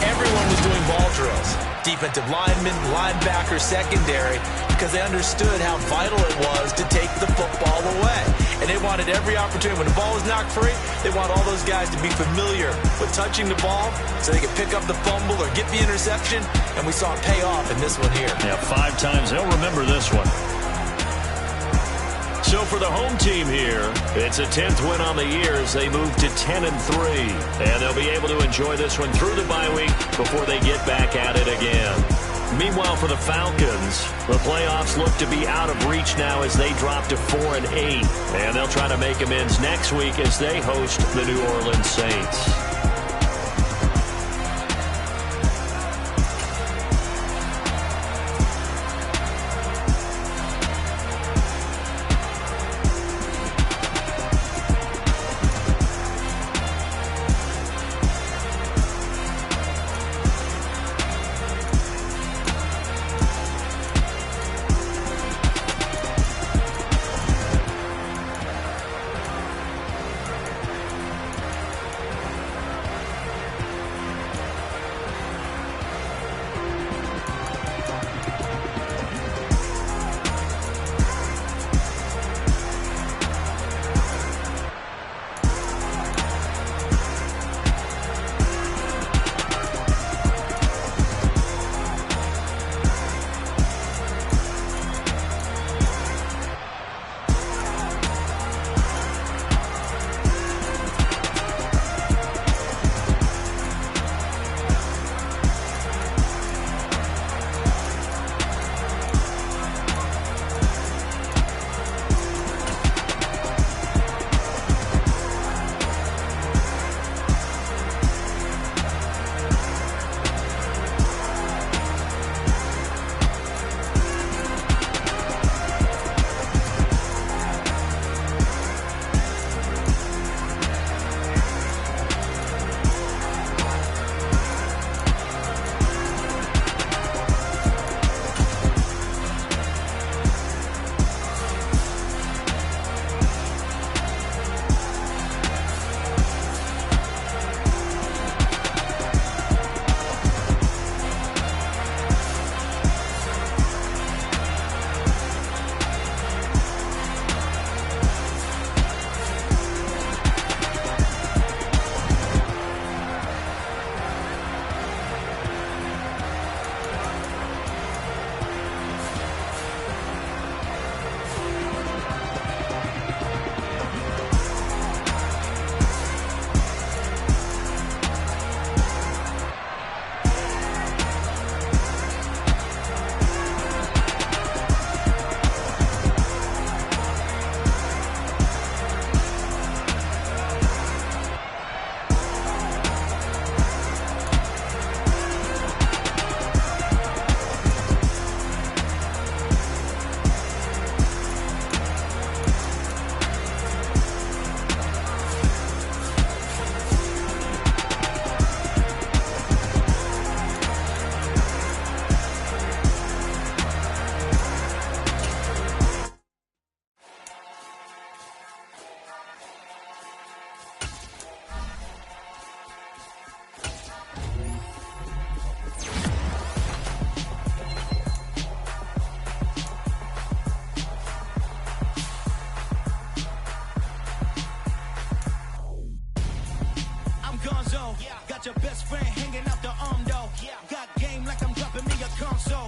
everyone was doing ball drills. Defensive linemen, linebackers, secondary, because they understood how vital it was to take the football away. And they wanted every opportunity. When the ball was knocked free, they want all those guys to be familiar with touching the ball so they could pick up the fumble or get the interception. And we saw it pay off in this one here. Yeah, 5 times. They'll remember this one. So for the home team here, it's a 10th win on the year as they move to 10-3. And they'll be able to enjoy this one through the bye week before they get back at it again. Meanwhile, for the Falcons, the playoffs look to be out of reach now as they drop to 4-8. And they'll try to make amends next week as they host the New Orleans Saints.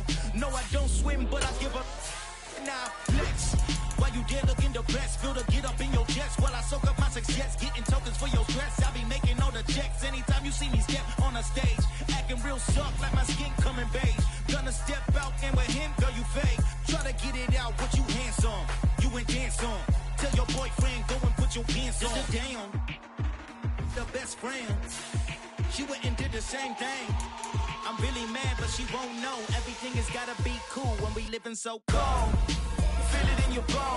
drown. No, I don't swim, but I give up. Now, flex. Why you dare look in the best? Feel the get up in your chest while I soak up my success. Getting tokens for your stress. I be making all the checks anytime you see me step on a stage. Acting real soft like my skin coming beige. Gonna step out and with him, girl, you fake. Try to get it out, but you handsome. You ain't dance on. Tell your boyfriend, go and put your pants on. Down. The best friend. She went and did the same thing. I'm really mad, but she won't know. Everything has gotta be cool when we living so cold. Feel it in your bones.